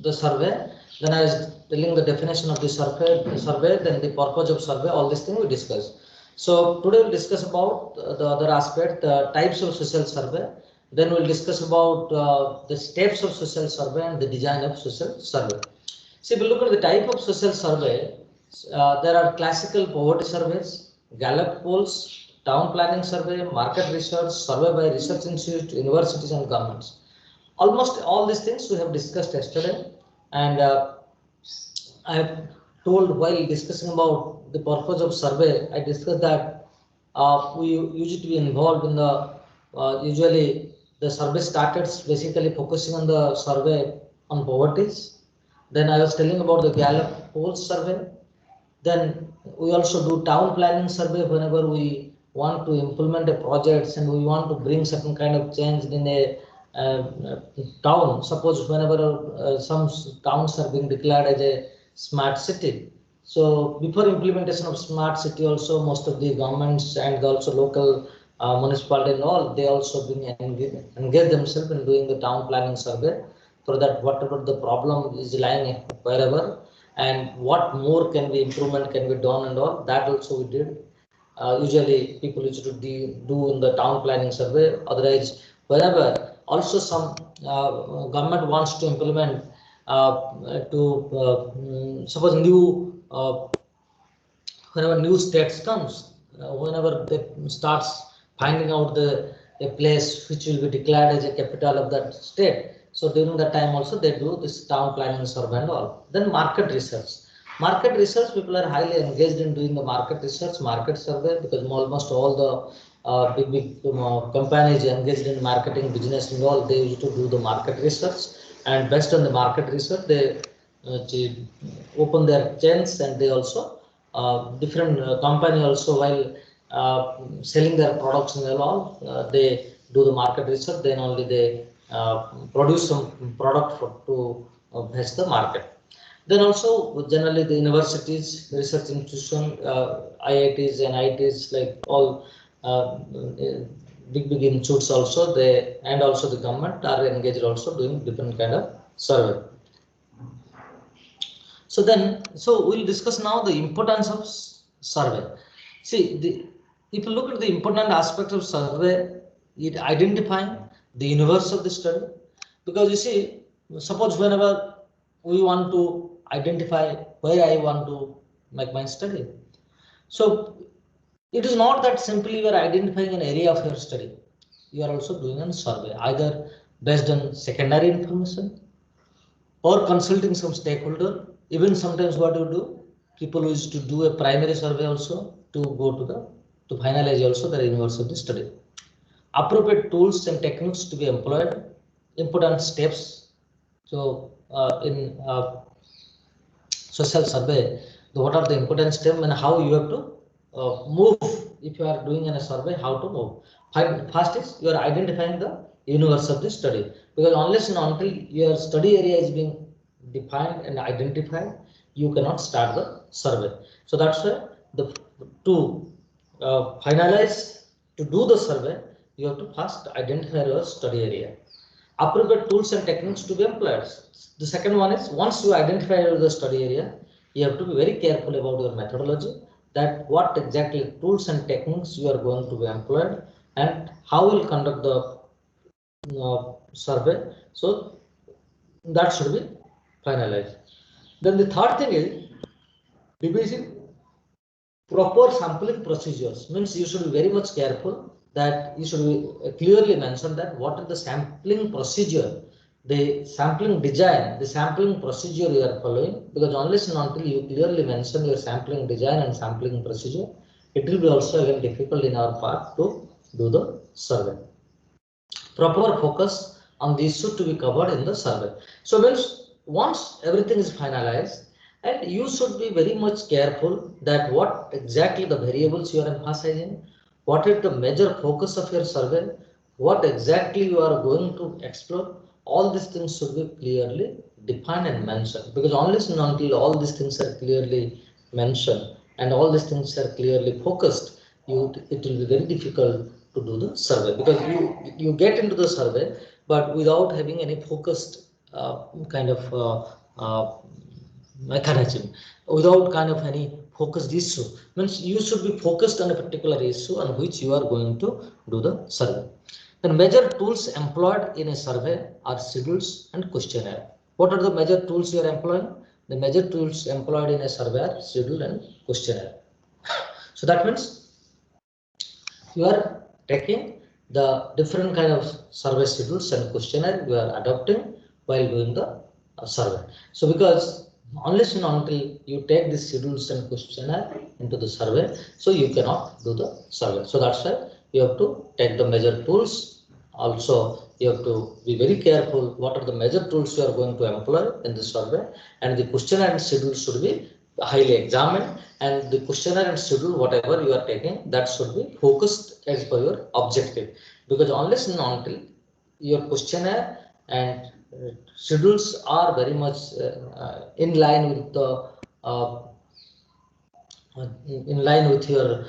the survey. Then I was telling the definition of the survey, then the purpose of survey, all these things we discuss. So today we'll discuss about the other aspect, the types of social survey. Then we'll discuss about the steps of social survey and the design of social survey. See, if you look at the type of social survey, there are classical poverty surveys, Gallup polls, town planning survey, market research, survey by research institutes, universities and governments. Almost all these things we have discussed yesterday, and I have told while discussing about the purpose of survey, I discussed that we used to be involved in the usually the survey started basically focusing on the survey on poverties. Then I was telling about the Gallup polls survey. Then we also do town planning survey whenever we want to implement a project and we want to bring certain kind of change in a town. Suppose whenever some towns are being declared as a smart city. So before implementation of smart city, also most of the governments and also local municipality and all, they also bring engage themselves in doing the town planning survey, so that whatever the problem is lying wherever and what more can be improvement can be done and all that also we did. Usually people used to do in the town planning survey. Otherwise, wherever also some government wants to implement suppose new whenever new states comes, whenever they starts finding out a place which will be declared as a capital of that state. So during that time also they do this town planning survey and all. Then market research. Market research, people are highly engaged in doing the market research, market survey, because almost all the big companies engaged in marketing business and all, they used to do the market research, and based on the market research they open their chains, and they also different company also while selling their products and all, they do the market research, then only they produce some product to fetch the market. Then also generally the universities, research institution, IITs and IITs, like all big institutes also, they and also the government are engaged also doing different kind of survey. So we'll discuss now the importance of survey. See, if you look at the important aspect of survey, it identifying the universe of the study, because you see, suppose whenever we want to identify where I want to make my study, so it is not that simply you are identifying an area of your study. You are also doing a survey, either based on secondary information or consulting some stakeholder. Even sometimes what you do, people used to do a primary survey also to go to finalize also the universe of the study. Appropriate tools and techniques to be employed, important steps. So in social survey, what are the important steps and how you have to move if you are doing in a survey, how to move. First is you are identifying the universe of the study, because unless and until your study area is being defined and identified, you cannot start the survey. So that's why to finalize, to do the survey, you have to first identify your study area. Appropriate tools and techniques to be employed. The second one is, once you identify the study area, you have to be very careful about your methodology, that what exactly tools and techniques you are going to be employed and how will conduct the survey. So that should be finalized. Then the third thing is devising proper sampling procedures. Means you should be very much careful that you should be clearly mention that what is the sampling procedure, the sampling design, the sampling procedure you are following, because unless and until you clearly mention your sampling design and sampling procedure, it will be also again difficult in our part to do the survey. Proper focus on the issue to be covered in the survey. So means once everything is finalized, and you should be very much careful that what exactly the variables you are emphasizing, what is the major focus of your survey, what exactly you are going to explore. All these things should be clearly defined and mentioned, because unless and until all these things are clearly mentioned and all these things are clearly focused, it will be very difficult to do the survey, because you get into the survey but without having any focused kind of mechanism, without kind of any focused issue. Means you should be focused on a particular issue on which you are going to do the survey. The major tools employed in a survey are schedules and questionnaire. What are the major tools you are employing? The major tools employed in a survey are schedule and questionnaire. So that means you are taking the different kind of survey schedules and questionnaire you are adopting while doing the survey. So because unless and until you take these schedules and questionnaire into the survey, so you cannot do the survey. So that's why you have to take the major tools. Also, you have to be very careful what are the major tools you are going to employ in the survey, and the questionnaire and schedule should be highly examined, and the questionnaire and schedule whatever you are taking, that should be focused as per your objective, because unless and until your questionnaire and schedules are very much in line with the uh, in line with your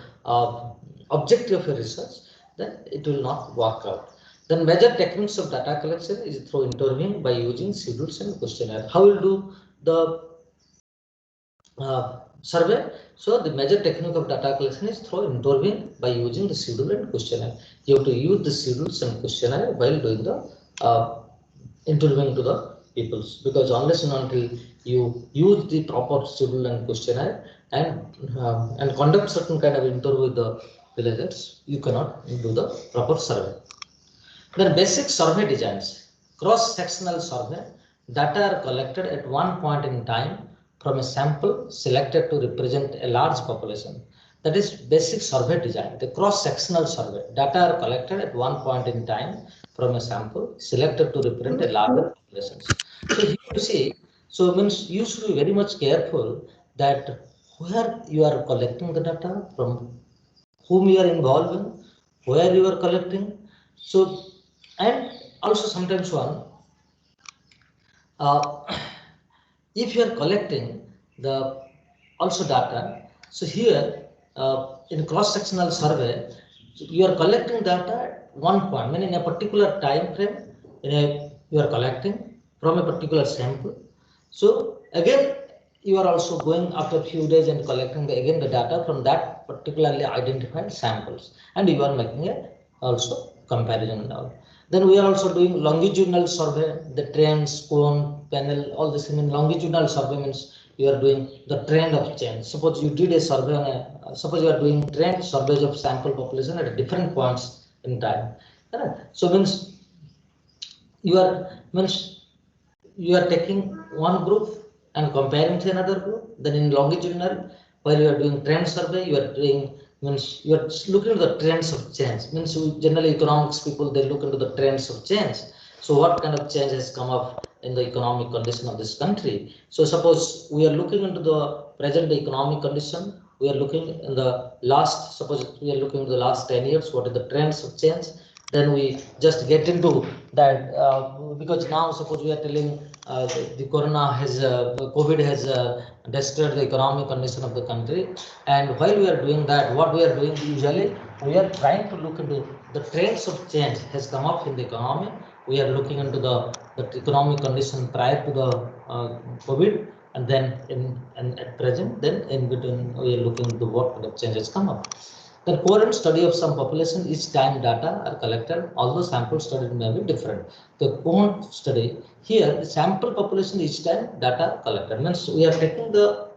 objective of your research, then it will not work out. Then major techniques of data collection is through interviewing by using schedules and questionnaire. How will do the survey? So the major technique of data collection is through interviewing by using the schedule and questionnaire. You have to use the schedules and questionnaire while doing the interviewing to the peoples, because unless and until you use the proper schedule and questionnaire and conduct certain kind of interview with the villagers, you cannot do the proper survey. Then basic survey designs. Cross-sectional survey. Data are collected at one point in time from a sample selected to represent a large population. That is basic survey design. The cross-sectional survey. Data are collected at one point in time from a sample selected to represent a larger population. So here you see, so means you should be very much careful that where you are collecting the data, from whom you are involved in, where you are collecting. So, and also sometimes one, uh, if you are collecting the also data, so here in cross-sectional survey, you are collecting data at one point, meaning in a particular time frame, you are collecting from a particular sample. So again, you are also going after a few days and collecting again the data from that particularly identified samples, and you are making a also comparison now. Then we are also doing longitudinal survey, the trends, cone, panel, all this. In longitudinal survey means you are doing the trend of change. Suppose you did a survey on a, suppose you are doing trend surveys of sample population at different points in time. Right? So means you are means you are taking one group and comparing to another group. Then in longitudinal, while you are doing trend survey, you are doing means you are looking at the trends of change. Means generally economics people, they look into the trends of change. So what kind of change has come up in the economic condition of this country? So suppose we are looking into the present economic condition, we are looking in the last, suppose we are looking into the last 10 years, what are the trends of change? Then we just get into that, because now suppose we are telling the corona has COVID has destroyed the economic condition of the country, and while we are doing that, what we are doing usually, we are trying to look into the trends of change has come up in the economy. We are looking into the economic condition prior to the COVID, and then and at present, then in between we are looking into what kind of changes come up. The coherent study of some population, each time data are collected, although sample studied may be different. The cohort study, here the sample population each time data collected, means we are taking the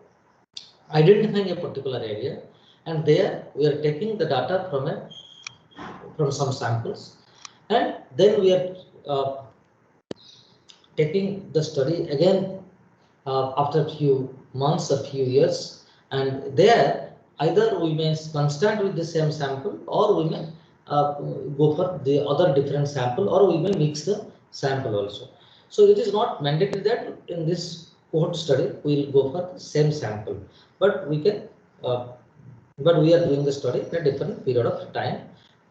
identifying a particular area, and there we are taking the data from some samples, and then we are taking the study again after a few months or few years, and there either we may constant with the same sample, or we may go for the other different sample, or we may mix the sample also. So it is not mandatory that in this cohort study we will go for the same sample, but we can but we are doing the study in a different period of time,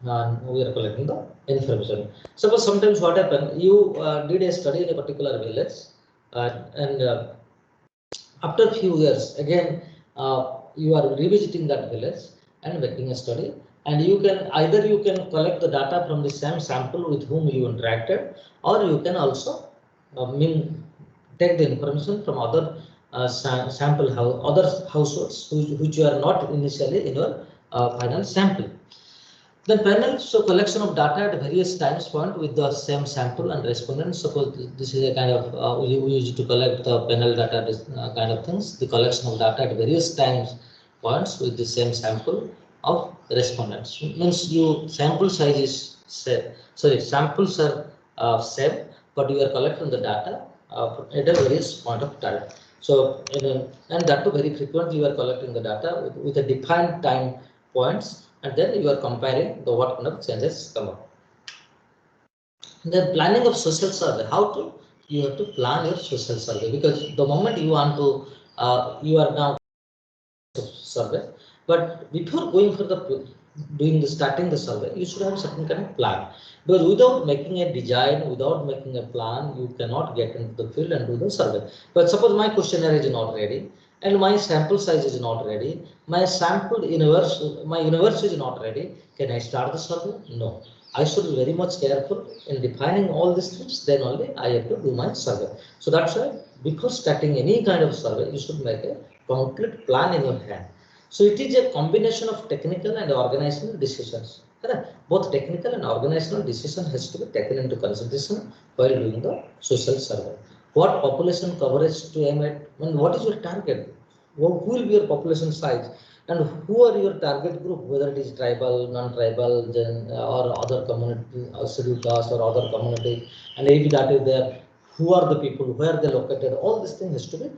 and we are collecting the information. Suppose sometimes what happened, you did a study in a particular village, and after a few years again you are revisiting that village and making a study, and you can either you can collect the data from the same sample with whom you interacted, or you can also mean take the information from other sample other households which you are not initially in your final sample. The panel show collection of data at various times point with the same sample and respondents. Suppose this is a kind of we use to collect the panel data kind of things. The collection of data at various times points with the same sample of respondents. Means you sample size is set. Sorry, samples are same, but you are collecting the data at a various point of time. So and that too very frequently you are collecting the data with a defined time points, and then you are comparing the what kind of changes come up. Then planning of social survey. How to you have to plan your social survey, because the moment you want to you are now survey, but before going for the doing the starting the survey, you should have certain kind of plan, because without making a design, without making a plan, you cannot get into the field and do the survey. But suppose my questionnaire is not ready and my sample size is not ready, my universe is not ready, can I start the survey? No. I should be very much careful in defining all these things, then only I have to do my survey. So that's why before starting any kind of survey, you should make a complete plan in your hand. So it is a combination of technical and organizational decisions. Both technical and organizational decision has to be taken into consideration while doing the social survey. What population coverage to aim at, and what is your target? Who will be your population size? And who are your target group, whether it is tribal, non-tribal, or other community, or scheduled caste, or other community, and if that is there, who are the people, where they located, all these things has to be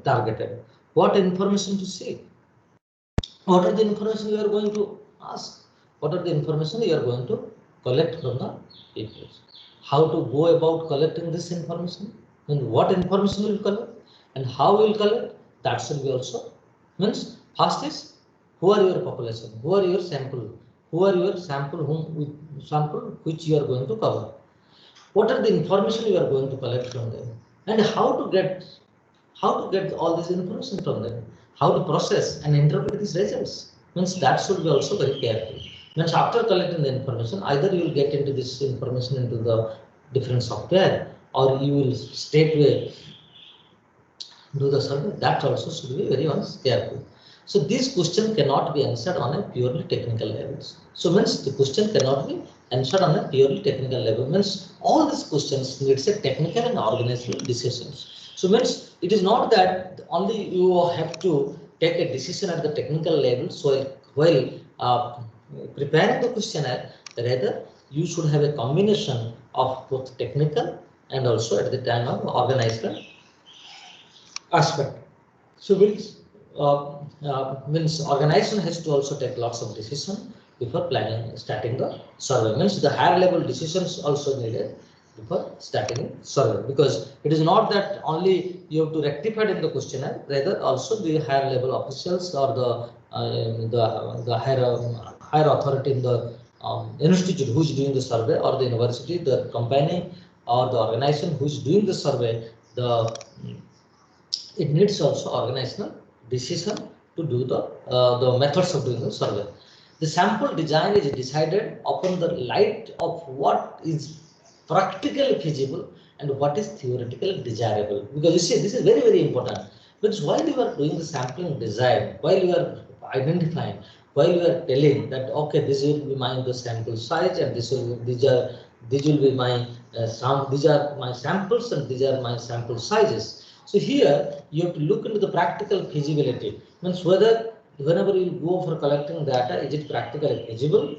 targeted. What information to seek? What are the information you are going to ask? What are the information you are going to collect from the people? How to go about collecting this information? And what information will collect? And how will collect? That should be also means first is who are your population? Who are your sample? Who are your sample which you are going to cover? What are the information you are going to collect from them? And how to get all this information from them, how to process and interpret these results, means that should be also very careful. Means after collecting the information, either you will get into this information into the different software, or you will straightway do the survey. That also should be very much careful. So this question cannot be answered on a purely technical levels. So means the question cannot be answered on a purely technical level. Means all these questions needs a technical and organizational decisions. So means it is not that only you have to take a decision at the technical level. So while preparing the questionnaire, rather you should have a combination of both technical and also at the time of organizational aspect. So means organization has to also take lots of decision before planning starting the survey. Means the higher level decisions also needed before starting survey, because it is not that only you have to rectify in the questionnaire, rather also the higher level officials or the higher authority in the institute who is doing the survey, or the university, the company, or the organization who is doing the survey, it needs also organizational decision to do the methods of doing the survey. The sample design is decided upon the light of what is practically feasible and what is theoretically desirable. Because you see, this is very, very important. Because while you are doing the sampling design, while you are identifying, while you are telling that okay, this will be my the sample size, and these will be my these are my samples, and these are my sample sizes. So here you have to look into the practical feasibility. Means whether whenever you go for collecting data, is it practically feasible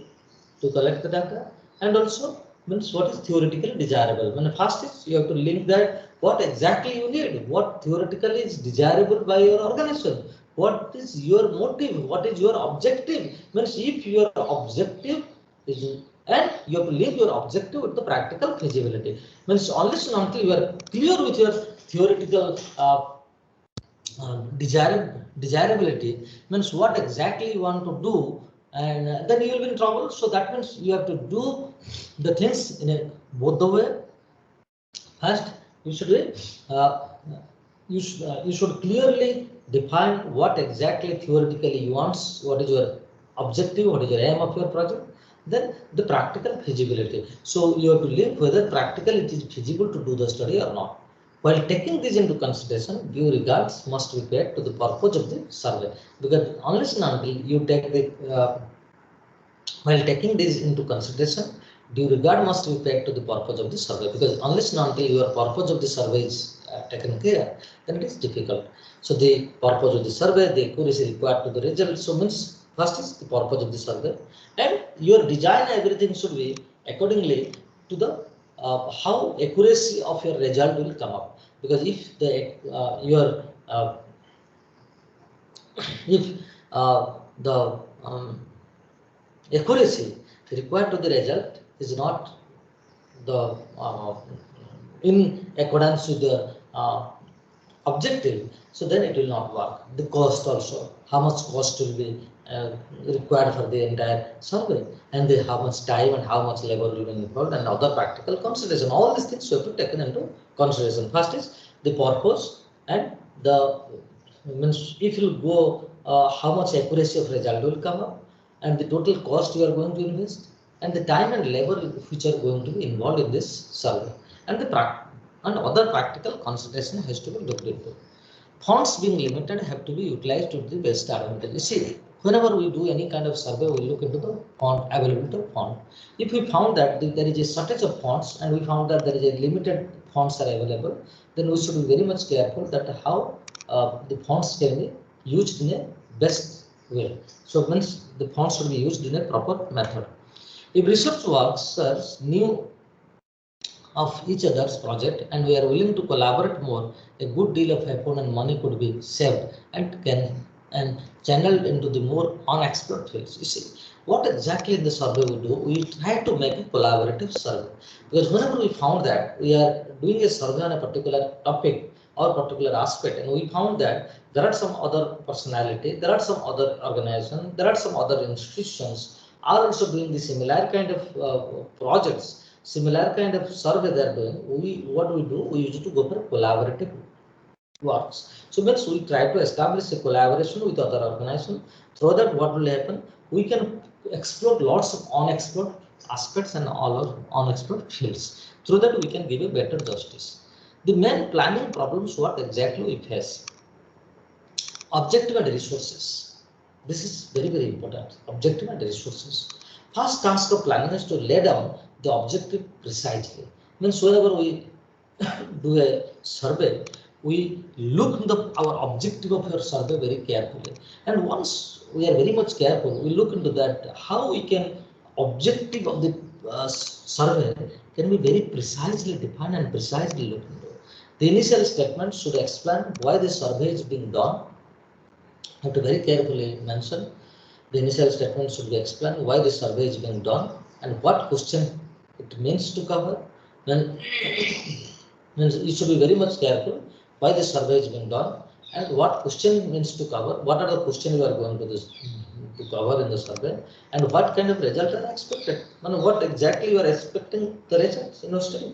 to collect the data, and also means what is theoretically desirable. When first is you have to link that what exactly you need, what theoretically is desirable by your organization, what is your motive, what is your objective. Means if your objective is, and you have to link your objective with the practical feasibility. Means unless and until you are clear with your theoretical desirability, means what exactly you want to do, and then you will be in trouble. So that means you have to do the things in a both the way. First, you should you should clearly define what exactly theoretically you want, what is your objective, what is your aim of your project, Then the practical feasibility. So you have to link whether practical it is feasible to do the study or not. While taking this into consideration, due regards must be paid to the purpose of the survey, because unless and until you take the while taking this into consideration, due regard must be paid to the purpose of the survey, because unless and until your purpose of the survey is taken care, then it is difficult. So the purpose of the survey, the accuracy required to the result. So means first is the purpose of the survey, and your design everything should be accordingly to the how accuracy of your result will come up. Because if the your if the accuracy required to the result is not the in accordance with the objective, so then it will not work. The cost also, how much cost will be required for the entire survey, and how much time and how much labor will be involved, and other practical consideration. All these things you have to take into consideration. First is the purpose, and the means if you go how much accuracy of result will come up, and the total cost you are going to invest, and the time and labor which are going to be involved in this survey, and and other practical consideration has to be looked into. Fonts being limited have to be utilized to the best advantage. You see, whenever we do any kind of survey, we look into the font availability of font. If we found that there is a shortage of fonts, and we found that there is a limited fonts are available, then we should be very much careful that how the fonts can be used in a best way. So means the fonts should be used in a proper method. If research works new of each other's project, and we are willing to collaborate more, a good deal of effort and money could be saved and can and channeled into the more unexplored fields. You see, what exactly in the survey we do, we try to make a collaborative survey, because whenever we found that we are doing a survey on a particular topic or particular aspect, and we found that there are some other personality, there are some other organization, there are some other institutions are also doing the similar kind of projects, similar kind of survey they are doing. What we do, we used to go for collaborative works. So means we try to establish a collaboration with other organizations. Through that, what will happen? We can explore lots of unexplored aspects and all of unexplored fields. Through that, we can give a better justice. The main planning problems what exactly we face. Objective and resources. This is very important. Objective and resources. First task of planning is to lay down the objective precisely. Means whenever we do a survey, we look into our objective of your survey very carefully. And once we are very much careful, we look into that how we can objective of the survey can be very precisely defined and precisely looked into. The initial statement should explain why the survey is being done. You have to very carefully mention the initial statement should be explained why the survey is being done and what question it means to cover. Then means you should be very much careful why the survey is being done and what question means to cover. What are the questions you are going to cover in the survey, and what kind of result are expected. And what exactly you are expecting the results in your study.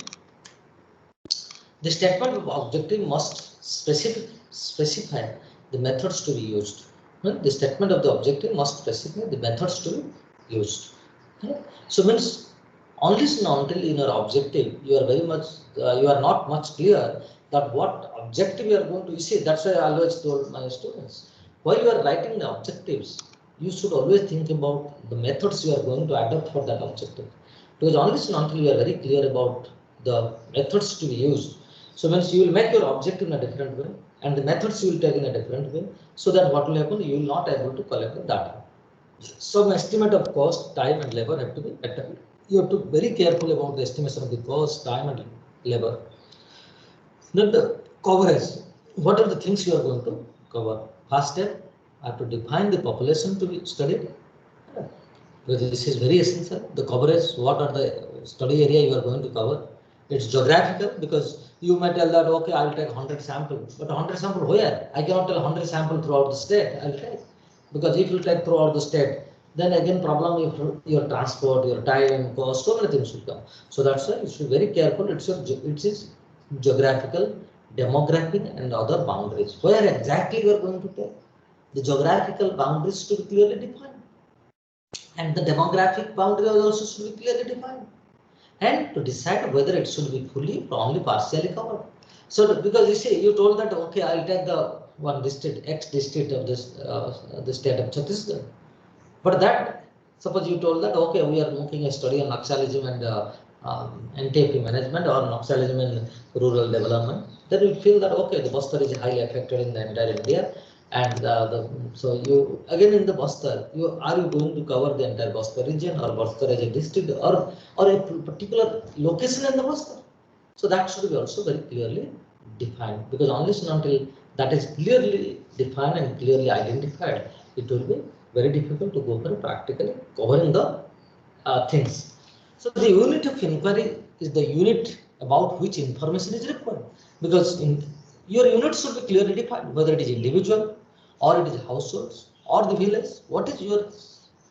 The statement of objective must specify the methods to be used. The statement of the objective must specify the methods to be used. So means unless and until in your objective you are very much you are not much clear that what objective you are going to see. That's why I always told my students, while you are writing the objectives, you should always think about the methods you are going to adopt for that objective. Because unless and until you are very clear about the methods to be used, so means you will make your objective in a different way and the methods you will take in a different way, so that what will happen, you will not able to collect the data. Some estimate of cost, time and labor have to be better. You have to be very careful about the estimation of the cost, time and labor. Then the coverage. What are the things you are going to cover? First step, I have to define the population to be studied. Because this is very essential. The coverage, what are the study area you are going to cover? It's geographical, because you might tell that, okay, I will take 100 samples, but 100 sample where? I cannot tell 100 sample throughout the state. I will take, because if you take throughout the state, then again problem if your transport, your time, cost, so many things will come. So that's why you should be very careful. It is geographical, demographic, and other boundaries. Where exactly you are going to take? The geographical boundaries to be clearly defined. And the demographic boundary also should be clearly defined, and to decide whether it should be fully or only partially covered. So because you see, you told that okay, I'll take the one district, X district of this the state of Chhattisgarh. But that, suppose you told that okay, we are making a study on Naxalism and NTP management or Naxalism in rural development, then we feel that okay, the Bastar is highly affected in the entire India, and so you again in the Bastar, you going to cover the entire Bastar region or Bastar as a district or a particular location in the Bastar? So that should be also very clearly defined, because unless and until that is clearly defined and clearly identified, it will be very difficult to go for practically covering the things. So the unit of inquiry is the unit about which information is required, because your unit should be clearly defined, whether it is individual or it is households or the village. What is your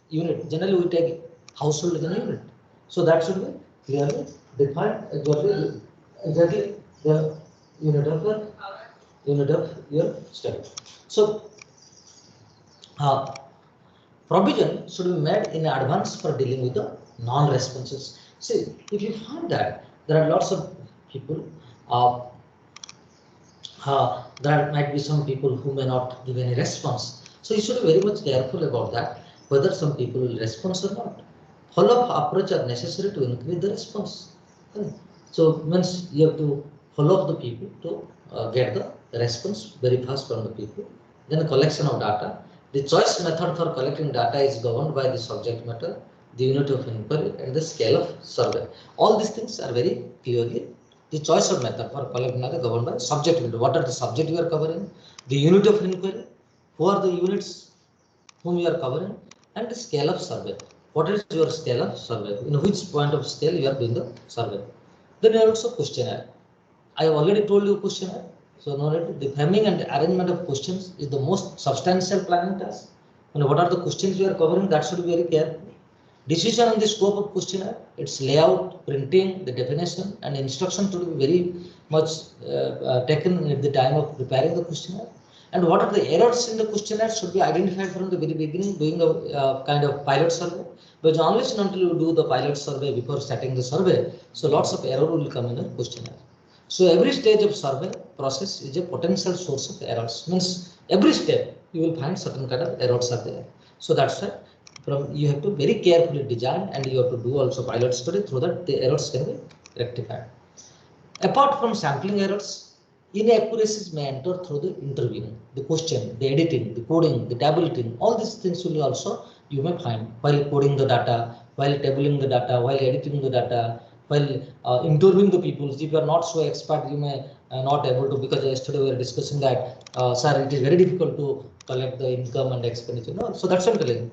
unit? Generally, we take household as a unit, so that should be clearly defined. Exactly the unit of your study. So provision should be made in advance for dealing with the non-responses. See, if you find that there are lots of people, uh, there might be some people who may not give any response. So you should be very much careful about that, whether some people will respond or not. Follow-up approach are necessary to increase the response. Okay. So means you have to follow up the people to get the response very fast from the people. Then the collection of data. The choice method for collecting data is governed by the subject matter, the unit of inquiry, and the scale of survey. All these things are very clearly the choice of method for collecting data governed by subject matter. What are the subject you are covering? The unit of inquiry. Who are the units whom you are covering? And the scale of survey. What is your scale of survey? In which point of scale you are doing the survey? Then you also questionnaire. I have already told you questionnaire. So now the framing and arrangement of questions is the most substantial planning task. And what are the questions you are covering? That should be very careful. Decision on the scope of questionnaire, its layout, printing, the definition, and instruction to be very much taken at the time of preparing the questionnaire. And what are the errors in the questionnaire should be identified from the very beginning, doing a kind of pilot survey. Because unless and until you do the pilot survey before starting the survey, so lots of error will come in the questionnaire. So every stage of survey process is a potential source of errors. Means every step you will find certain kind of errors are there. So that's why you have to very carefully design, and you have to do also pilot study through that the errors can be rectified. Apart from sampling errors, inaccuracies may enter through the interviewing, the question, the editing, the coding, the tabulating. All these things will also you may find while coding the data, while tabulating the data, while editing the data, while interviewing the people. If you are not so expert, you may not able to, because yesterday we were discussing that, sir, it is very difficult to collect the income and expenditure. No, so that's what I'm telling.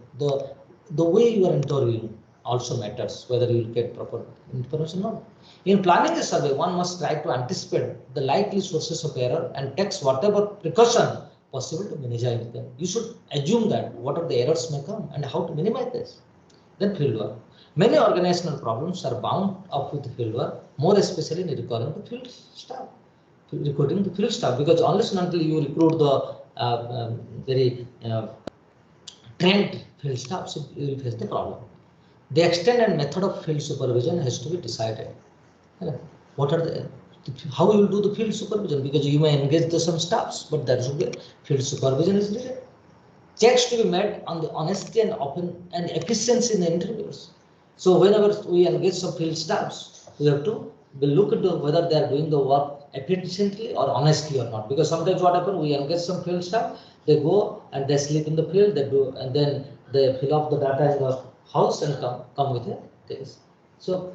The way you are interviewing also matters, whether you will get proper information or not. In planning a survey, one must try to anticipate the likely sources of error and takes whatever precaution possible to minimize them. You should assume that what are the errors may come and how to minimize this. Then fieldwork. Many organizational problems are bound up with fieldwork, more especially in recruiting the field staff. Recruiting the field staff, because unless and until you recruit the very trained field staff, so you will face the problem. The extent and method of field supervision has to be decided. What are the how you will do the field supervision, because you may engage the some staffs, but there should be field supervision is needed. Checks to be made on the honesty and open and efficiency in the interviews. So whenever we engage some field staffs, we have to look into whether they are doing the work efficiently or honestly or not. Because sometimes what happens, we engage some field staff, they go and they sleep in the field, they do, and then they fill up the data in the house and come with the things. So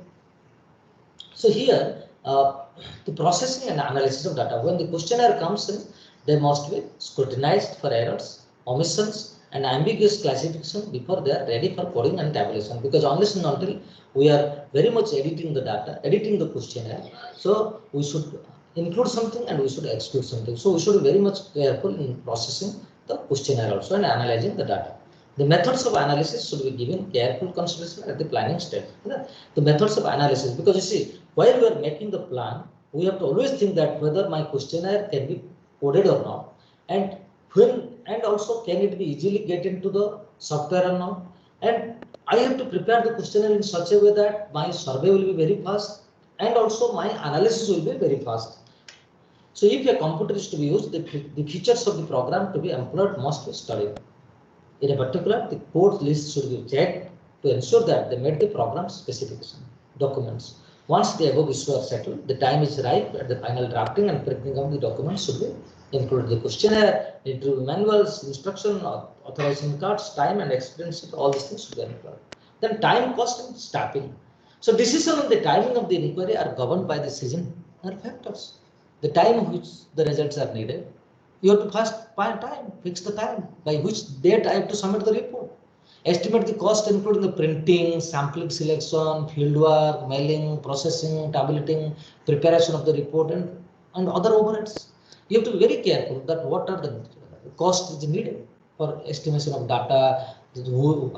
here, the processing and analysis of data. When the questionnaire comes in, they must be scrutinized for errors, omissions, and ambiguous classification before they are ready for coding and tabulation. Because unless and until we are very much editing the data, editing the questionnaire, so we should include something and we should exclude something. So we should be very much careful in processing the questionnaire also and analyzing the data. The methods of analysis should be given careful consideration at the planning stage. The methods of analysis, because you see, while we are making the plan, we have to always think that whether my questionnaire can be coded or not, and when, and also can it be easily get into the software or not, and I have to prepare the questionnaire in such a way that my survey will be very fast and also my analysis will be very fast. So if a computer is to be used, the features of the program to be employed must be studied. In a particular, the code list should be checked to ensure that they met the program specification documents. Once the above issues are settled, the time is ripe at the final drafting and printing of the documents should be included. The questionnaire, interview manuals, instruction, authorization cards, time and experience, all these things should be included. Then time, cost and staffing. So decision on the timing of the inquiry are governed by the season factors. The time which the results are needed, you have to first find time, fix the time by which date I have to submit the report. Estimate the cost including the printing, sampling selection, fieldwork, mailing, processing, tabulating, preparation of the report and other overheads. You have to be very careful that what are the costs needed for estimation of data,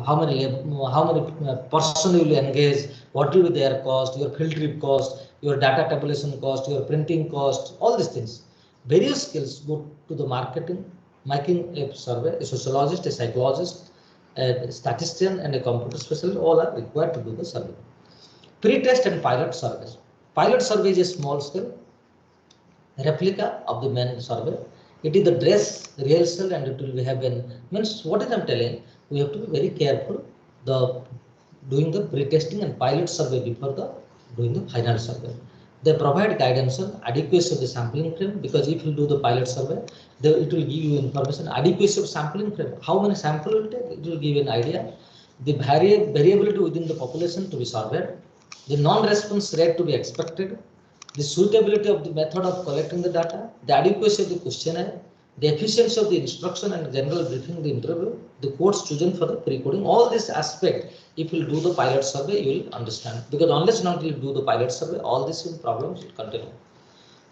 how many person you will engage, what will be their cost, your field trip cost, your data tabulation cost, your printing cost, all these things. Various skills go to the marketing, making a survey, a sociologist, a psychologist, a statistician, and a computer specialist all are required to do the survey. Pre-test and pilot surveys. Pilot survey is a small scale replica of the main survey. It is the dress rehearsal and it will be have an means what is I'm telling. We have to be very careful the doing the pre-testing and pilot survey before the doing the final survey. They provide guidance on adequacy of the sampling frame because if you do the pilot survey, it will give you information adequacy of sampling frame. How many sample will take? It will give you an idea. The variability within the population to be surveyed, the non-response rate to be expected, the suitability of the method of collecting the data, the adequacy of the questionnaire, the efficiency of the instruction and general briefing the interview, the codes chosen for the pre-coding, all this aspect, if you do the pilot survey, you will understand. Because unless not you do the pilot survey, all these problems will continue.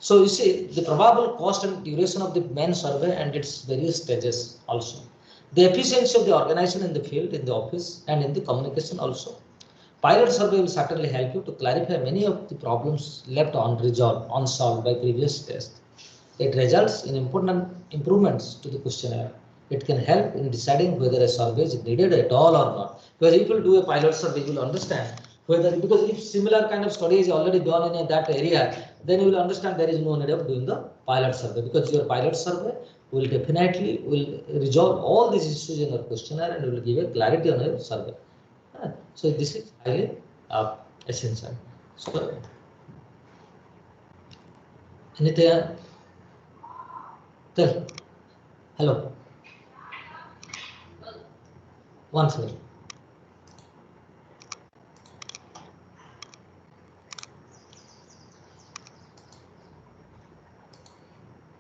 So you see the probable cost and duration of the main survey and its various stages also. The efficiency of the organization in the field, in the office and in the communication also. Pilot survey will certainly help you to clarify many of the problems left unresolved, unsolved by previous tests. It results in important improvements to the questionnaire. It can help in deciding whether a survey is needed at all or not. Because if you do a pilot survey, you will understand whether, because if similar kind of study is already done in that area, then you will understand there is no need of doing the pilot survey, because your pilot survey will definitely will resolve all these issues in your questionnaire and will give a clarity on your survey. So this is highly essential. So anything? Tell. Hello. One second.